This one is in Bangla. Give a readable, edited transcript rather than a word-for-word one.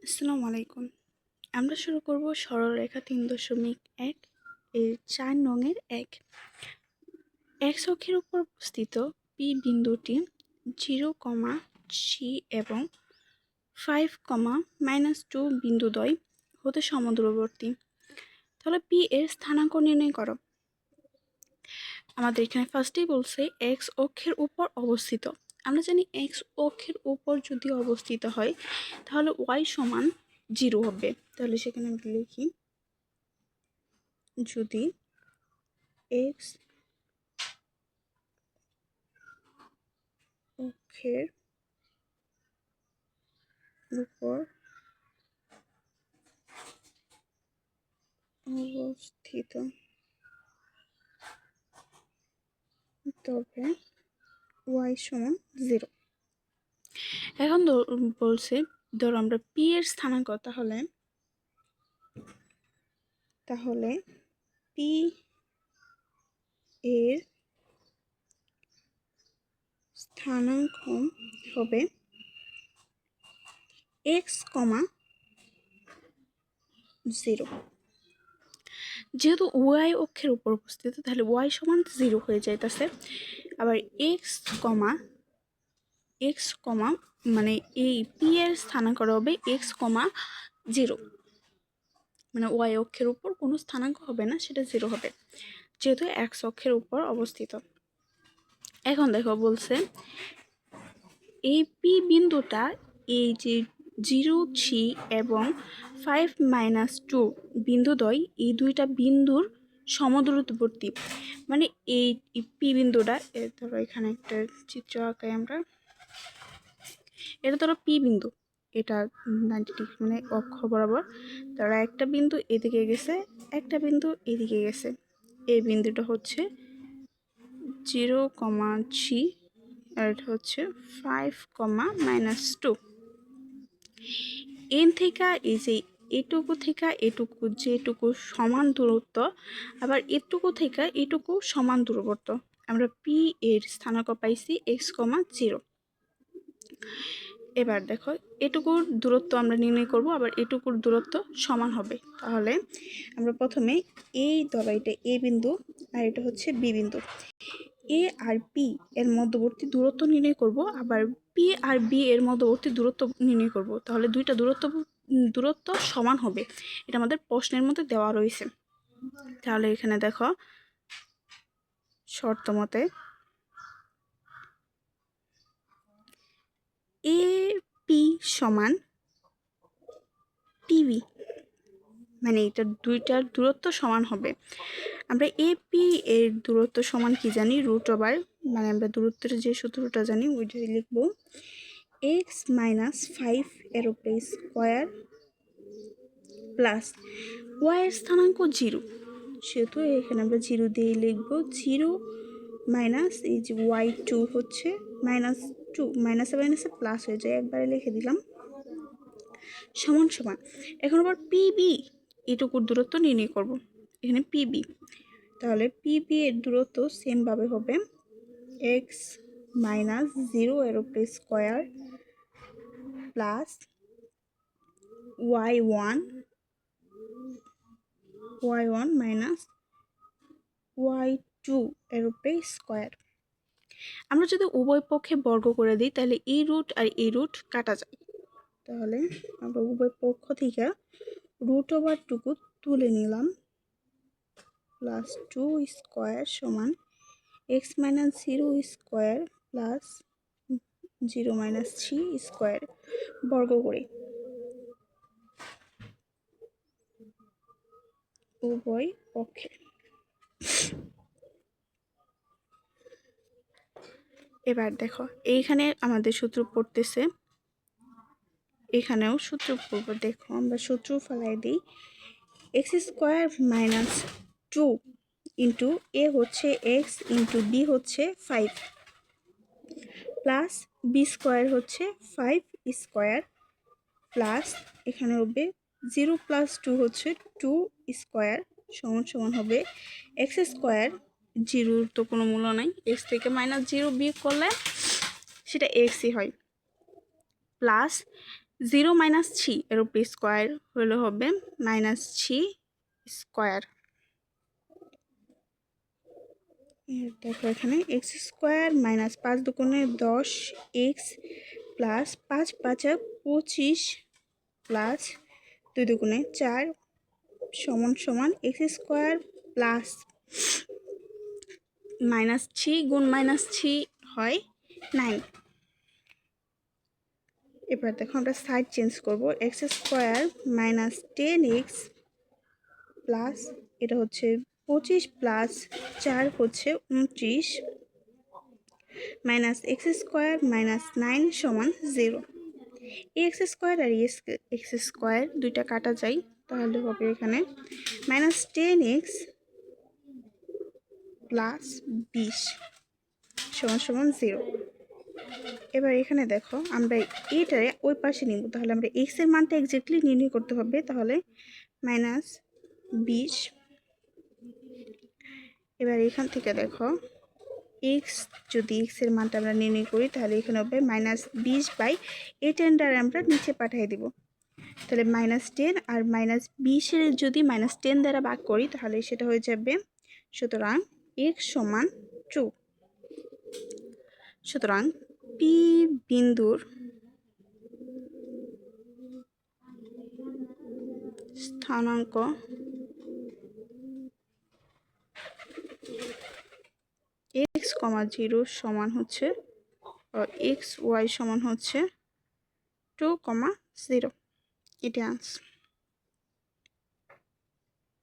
আসসালামু আলাইকুম। আমরা শুরু করব সরলরেখা 3.1 এর 4 নংয়ের 1। এক্স অক্ষের উপর অবস্থিত পি বিন্দুটি 0, এবং 5, -2 বিন্দুদ্বয় হতে সমদূরবর্তী। তাহলে পি এর স্থানাঙ্ক নির্ণয় করো। আমাদের এখানে ফার্স্টেই বলছে এক্স অক্ষের উপর অবস্থিত। আমরা জানি এক্স অক্ষের উপর যদি অবস্থিত হয় তাহলে ওয়াই সমান 0 হবে। তাহলে সেখানে আমি লিখি, যদি এক্স অক্ষের উপর অবস্থিত তবে ওয়াই সমান 0। এখন বলছে ধরো আমরা পি এর স্থানাঙ্ক, তাহলে পি এর স্থানাঙ্ক হবে এক্স, 0। যেহেতু ওয়াই অক্ষের উপর অবস্থিত তাহলে ওয়াই সমান 0 হয়ে যাইতেছে। আবার এক্স মানে এই পি এর স্থানাঙ্ক হবে এক্স, 0। মানে ওয়াই অক্ষের উপর কোনো স্থানাঙ্ক হবে না, সেটা 0 হবে যেহেতু এক্স অক্ষের উপর অবস্থিত। এখন দেখো বলছে এই পি বিন্দুটা এই যে 0, এবং 5, -2 বিন্দুদ্বয় এই দুইটা বিন্দুর সমদূরবর্তী। মানে এই পি বিন্দুটা, ধরো এখানে একটা চিত্র আঁকাই আমরা। এটা ধরো পি বিন্দু, এটা 90 ডিগ্রি মানে অক্ষ বরাবর। তারা একটা বিন্দু এদিকে গেছে, একটা বিন্দু এদিকে গেছে। এই বিন্দুটা হচ্ছে 0, আর এটা হচ্ছে 5, -2। এন থেকে এই যে এটুকু থেকে এটুকু যেটুকু সমান দূরত্ব, আবার এটুকু থেকে এটুকু সমান দূরত্ব। আমরা পি এর স্থানাঙ্ক পাইছি এক্স, 0। এবার দেখো এটুকুর দূরত্ব আমরা নির্ণয় করব, আবার এটুকুর দূরত্ব সমান হবে। তাহলে আমরা প্রথমে এই ধরো এটা এ বিন্দু আর এটা হচ্ছে বি বিন্দু, এ আর পি এর মধ্যবর্তী দূরত্ব নির্ণয় করব, আবার পি আর বি এর মধ্যবর্তী দূরত্ব নির্ণয় করব। তাহলে দুইটা দূরত্ব সমান হবে, এটা আমাদের প্রশ্নের মধ্যে দেওয়া রয়েছে। তাহলে এখানে দেখো শর্ত মতে এ পি সমান পিবি, মানে এটা দুইটার দূরত্ব সমান হবে। আমরা এ পি এর দূরত্ব সমান কি জানি, √, মানে আমরা দূরত্বের যে সূত্রটা জানি ওইটাই লিখব, x - 5 এর উপরে স্কোয়ার প্লাস ওয়াই এর স্থানাঙ্ক 0, সেহেতু এখানে আমরা 0 দিয়ে লিখব। 0 মাইনাস এই যে y2 হচ্ছে -2, মাইনাসে মাইনাসে প্লাস হয়ে যায়, একবারে লিখে দিলাম, সমান সমান। এখন আবার পিবি এটুকুর দূরত্ব নির্ণয় করব, এখানে পিবি। তাহলে পিবি এর দূরত্ব সেমভাবে হবে x - 0 এর উপরে square plus y1 minus y2 এর উপরে স্কোয়ার। আমরা যদি উভয় পক্ষে বর্গ করে দিই তাহলে এই রুট আর এই রুট কাটা যায়। তাহলে আমরা উভয় পক্ষ থেকে √টুকু তুলে নিলাম, প্লাস 2 স্কোয়ার সমান x - 0 স্কোয়ার প্লাস 0 - 3 স্কোয়ার বর্গ করে উভয় পক্ষে। এবার দেখো এইখানে আমাদের সূত্র পড়তেছে, এখানেও সূত্র পড়ব। দেখো আমরা সূত্র ফেলাই দিই, x² - 2 ইন্টু এ হচ্ছে x ইন্টু বি হচ্ছে 5 প্লাস b² হচ্ছে 5 স্কোয়ার প্লাস এখানে হবে 0 + 2 হচ্ছে 2 স্কোয়ার সমান সমান হবে x², 0 তো কোনো মূল্য নাই, x থেকে -0 বিয়োগ করলে সেটা xই হয়, প্লাস 0 মাইনাস 3 এর উপরে স্কোয়ার হলে হবে -3 স্কোয়ার। দেখো এখানে এক্স স্কোয়ার মাইনাস 5 দুগুণে 10 এক্স প্লাস 5 5 25 প্লাস 2 দুগুণে 4 সমান সমান এক্স স্কোয়ার প্লাস -3 গুণ -3 হয় 9। এবার দেখো আমরা সাইড চেঞ্জ করব, x square minus 10x plus এটা হচ্ছে 25 প্লাস 4 হচ্ছে 29 মাইনাস এক্স স্কোয়ার মাইনাস 9 সমান 0। এক্স স্কোয়ার আর এক্স স্কোয়ার দুইটা কাটা যায়, তাহলে হবে এখানে -10x প্লাস 20 সমান সমান 0। এবার এখানে দেখো আমরা এটারে ওই পাশে নিব, তাহলে আমরা এক্স এর মানটা এক্স্যাক্টলি নির্ণয় করতে হবে, তাহলে -20। এবার এখান থেকে দেখো এক্স যদি এক্স এর মানটা আমরা নির্ণয় করি তাহলে এখানে হবে -20 বাই এই 10 দ্বারা আমরা নিচে পাঠিয়ে দিব, তাহলে -10 আর -20 এর যদি -10 দ্বারা ভাগ করি তাহলে সেটা হয়ে যাবে, সুতরাং x সমান 2। সুতরাং পি বিন্দুর স্থানাঙ্ক x,0 সমান হচ্ছে xy সমান হচ্ছে 2,0। এটা আনসার।